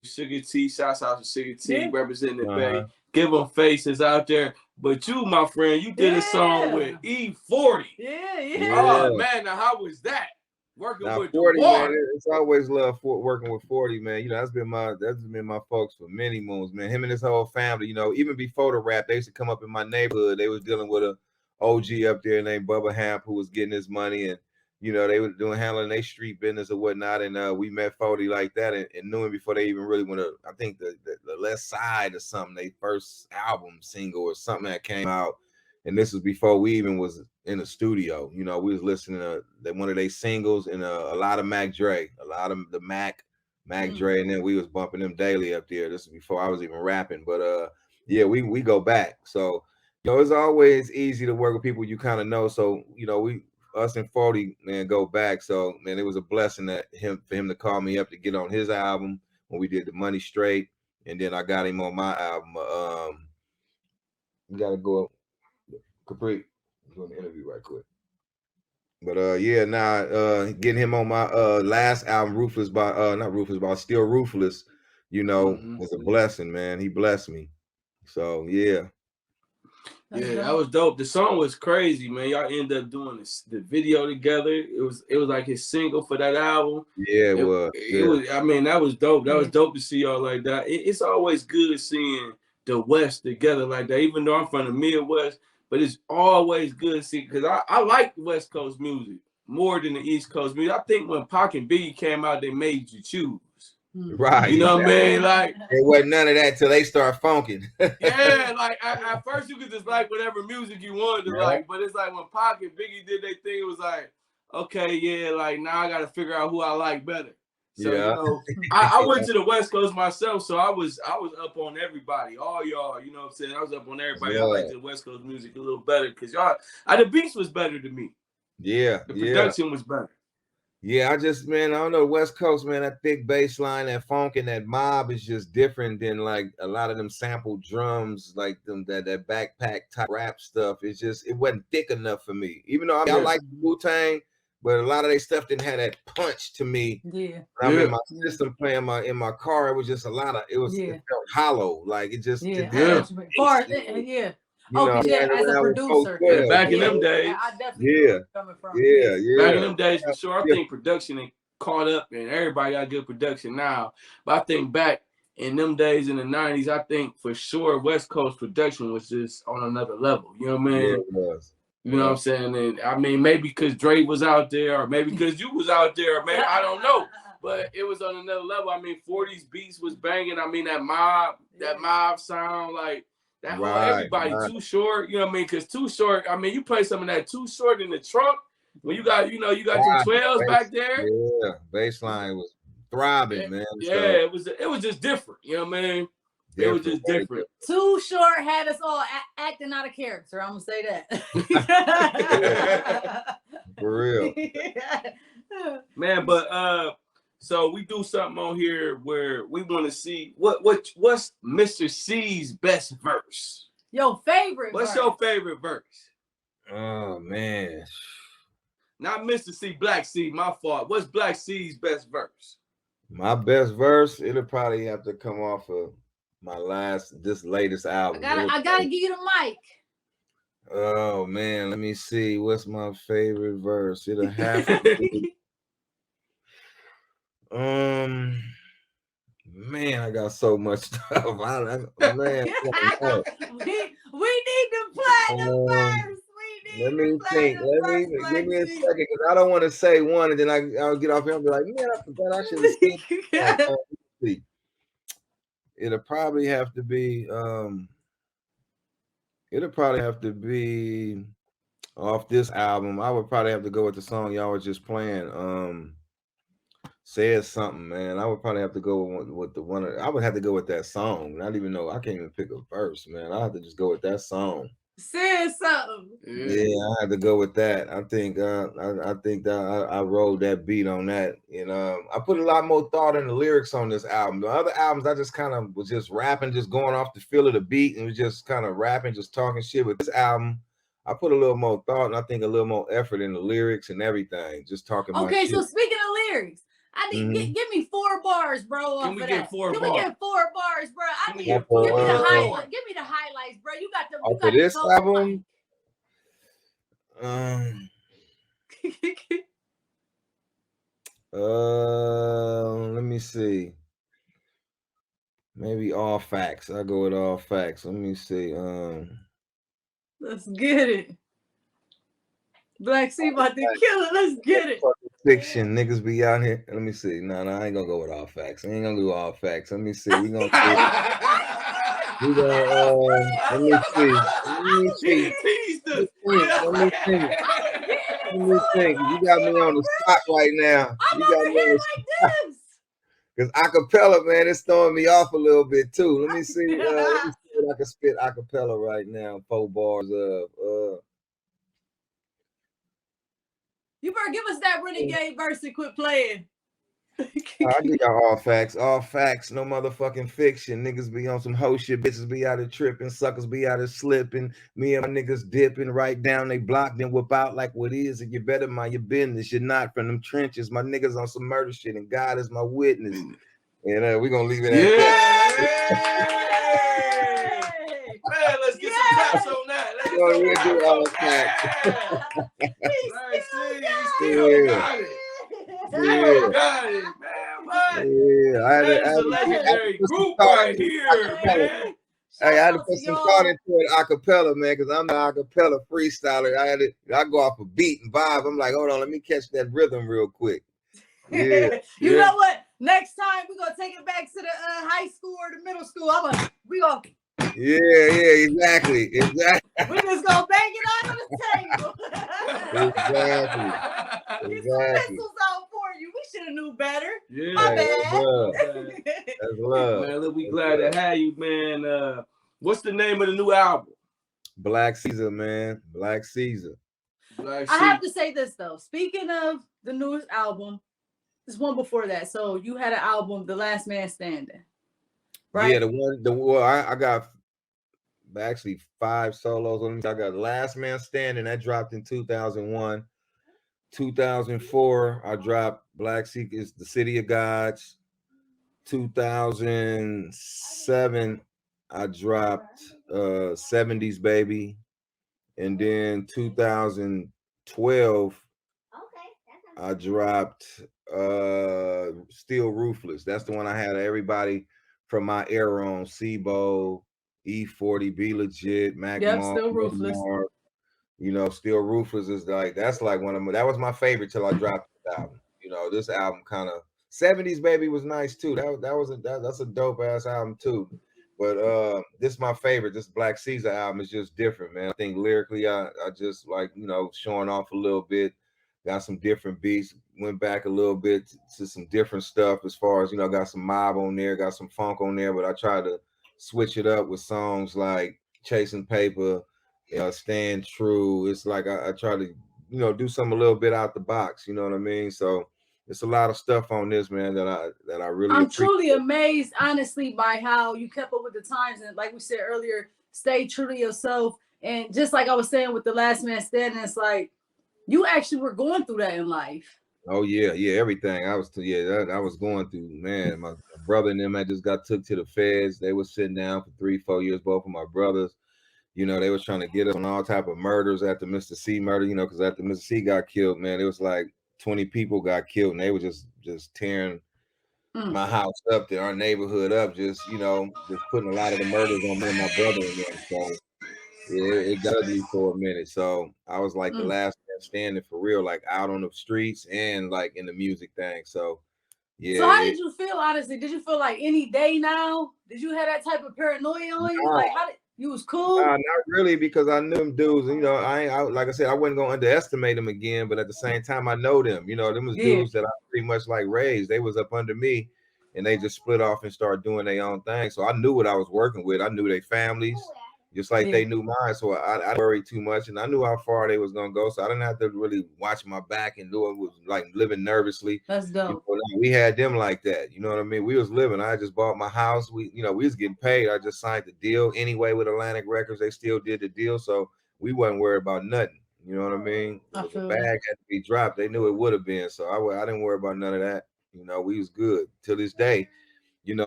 Sugar T. Shouts out to Sugar T, Yeah. representing the Bay. Give them faces out there. But you, my friend, you did a song with E40. Yeah. Oh, man, now how was that? Working Now, with 40, the water. man, it's always love for working with 40, man. You know, that's been my folks for many moons, man. Him and his whole family, you know, even before the rap, they used to come up in my neighborhood. They was dealing with a OG up there named Bubba Hamp who was getting his money, and you know, they were handling their street business or whatnot. And we met 40 like that and knew him before they even really went to, I think the Left Side or something, their first album single or something that came out. And this was before we even was in the studio. You know, we was listening to one of their singles and a lot of Mac Dre, a lot of the Mac Dre, and then we was bumping them daily up there. This is before I was even rapping. But yeah, we go back. So, you know, it's always easy to work with people you kind of know. So, you know, us and 40, man, go back. So, man, it was a blessing for him to call me up to get on his album when we did the Money Straight. And then I got him on my album. We got to go Capri. I'm doing the interview right quick. But yeah, now getting him on my last album, Ruthless by not Ruthless, but Still Ruthless, you know, was a blessing, man. He blessed me. So yeah. Yeah, that was dope. The song was crazy, man. Y'all ended up doing the video together. It was like his single for that album. Yeah, it was. It was. I mean, that was dope. That was dope to see y'all like that. It's always good seeing the West together like that. Even though I'm from the Midwest, but it's always good to see because I like West Coast music more than the East Coast music. I think when Pac and Biggie came out, they made you choose. Right. You know what I mean? Like it wasn't none of that till they start funking. Yeah, like at first you could just like whatever music you wanted to like, but it's like when Pac and Biggie did their thing, it was like, okay, yeah, like now I gotta figure out who I like better. So you know, I went to the West Coast myself, so I was up on everybody, all y'all, you know what I'm saying? I was up on everybody. I liked the West Coast music a little better because y'all the beats was better to me. Yeah. The production was better. Yeah, I don't know, West Coast, man, that thick bass line, that funk, and that mob is just different than like a lot of them sampled drums, like them that backpack type rap stuff. It wasn't thick enough for me. Even though I like Wu-Tang, but a lot of their stuff didn't have that punch to me. Yeah. I mean, my system playing in my car, it was just a lot of it felt hollow. Like it just yeah. You know, as a producer. Back in them days. I definitely coming from. Back in them days, for sure. I think production ain't caught up and everybody got good production now. But I think back in them days in the 90s, I think for sure West Coast production was just on another level. You know what I mean? Yeah, it was. You know what I'm saying? And I mean, maybe because Dre was out there, or maybe because you was out there, or maybe I don't know. But it was on another level. I mean, 40's beats was banging. I mean, that mob sound like that whole everybody Too Short, you know what I mean? Because Too Short, I mean, you play some of that Too Short in the trunk when you got some 12s back there. Yeah, baseline was throbbing, man. Yeah, so, it was just different. You know what I mean? It was just different. Too Short had us all acting out of character. I'm gonna say that. For real. Man, but so we do something on here where we want to see what's Mr. C's best verse. Your favorite. What's your favorite verse? Oh man. Not Mr. C, Black C, my fault. What's Black C's best verse? My best verse, it'll probably have to come off of my latest album. I gotta give you the mic. Oh man, let me see. What's my favorite verse? It'll have to be. Man, I got so much stuff. Man, we need the platinum verse. Let me think. Give me a second, because I don't want to say one and then I'll get off here and be like, man, I forgot I should have said. It'll probably have to be off this album. I would probably have to go with the song y'all was just playing. Says something, man. I would probably have to go with the one. I would have to go with that song. Not even know. I can't even pick a verse, man. I have to just go with that song. Says something. Yeah, I had to go with that. I think that I rolled that beat on that. And I put a lot more thought in the lyrics on this album. The other albums, I just kind of was just rapping, just going off the feel of the beat, and was just kind of rapping, just talking shit. With this album, I put a little more thought and I think a little more effort in the lyrics and everything. Just talking. Okay, so speaking of lyrics, I need give me 4 bars, bro. Can we get 4 bars? Can we get 4 bars, bro? I need give me the highlights. Give me the highlights, bro. You got the. You got this album. Let me see. Maybe All Facts. I'll go with All Facts. Let me see. Let's get it. Black C about to kill it. Let's get it. Fiction. Niggas be out here. Let me see. No, I ain't gonna go with All Facts. I ain't gonna do All Facts. Let me see. We gonna see. Let me see. You got me on the spot right now. I'm over here like this. Because acapella, man, it's throwing me off a little bit too. Let me see. Let me see if I can spit acapella right now. 4 bars of. You better give us that Renegade verse and quit playing. I give y'all All Facts. All Facts. No motherfucking fiction. Niggas be on some hoe shit. Bitches be out of tripping. Suckers be out of slipping. Me and my niggas dipping right down. They block, then whip out like what is. And you better mind your business. You're not from them trenches. My niggas on some murder shit. And God is my witness. And we're going to leave it at that. Man, let's get some claps on that. Let's do All Facts. Still got it. Still got it, man. What? Yeah, I had a legendary group right here, man. Hey, I had to put some thought into it, acapella, man, because I'm the acapella freestyler. I go off a beat and vibe. I'm like, hold on, let me catch that rhythm real quick. Yeah. You know what? Next time we're gonna take it back to the high school or the middle school. We gonna. Yeah, exactly. We just gonna bang it out on the table. Exactly. Get some pencils out for you. We should have knew better. Yeah, my bad. That's love. Man, look, we glad to have you, man. What's the name of the new album? Black Caesar, man. Black Caesar. I have to say this though. Speaking of the newest album, this one before that. So you had an album, The Last Man Standing. Right? Yeah, I got actually 5 solos on it. I got Last Man Standing, that dropped in 2001. 2004, I dropped Black Seekers, The City of Gods. 2007, I dropped 70s Baby. And then 2012, I dropped Still Ruthless. That's the one I had everybody from my era on. Sibo, E40, Be Legit, Mac Mark, Still Ruthless. You know, Still Ruthless is that's like one of my, that was my favorite till I dropped this album. You know, this album kind of 70s Baby was nice too. That's a dope ass album too. But this is my favorite. This Black Caesar album is just different, man. I think lyrically, I just like, you know, showing off a little bit. Got some different beats. Went back a little bit to some different stuff as far as, you know, got some mob on there, got some funk on there, but I tried to switch it up with songs like Chasing Paper, Stand True. It's like I try to, you know, do something a little bit out the box. You know what I mean? So it's a lot of stuff on this, man, that I really I'm truly amazed, honestly, by how you kept up with the times. And like we said earlier, stay true to yourself. And just like I was saying with The Last Man Standing, it's like you actually were going through that in life. Oh yeah, everything. I was going through, man. My brother and them had just got took to the feds. They were sitting down for 3-4 years, both of my brothers. You know, they was trying to get us on all type of murders after Mr.C murder, you know, because after Mr.C got killed, man, it was like 20 people got killed, and they were just tearing my house up, our neighborhood up, just putting a lot of the murders on me and my brother and them. So it got ugly for a minute. So I was like the last man standing for real, like out on the streets and like in the music thing. So yeah. So how did you feel, honestly? Did you feel like any day now? Did you have that type of paranoia on you? Like you was cool? Nah, not really, because I knew them dudes. You know, I like I said, I wasn't gonna underestimate them again, but at the same time, I know them. You know, them was dudes that I pretty much like raised. They was up under me, and they just split off and started doing their own thing. So I knew what I was working with. I knew their families, just like they knew mine. So I didn't worry too much, and I knew how far they was gonna go. So I didn't have to really watch my back and do it with like living nervously. That's dope. You know, we had them like that. You know what I mean? We was living. I just bought my house. We was getting paid. I just signed the deal anyway with Atlantic Records. They still did the deal, so we wasn't worried about nothing. You know what I mean? If the bag had to be dropped, they knew it would have been. So I didn't worry about none of that. You know, we was good till this day.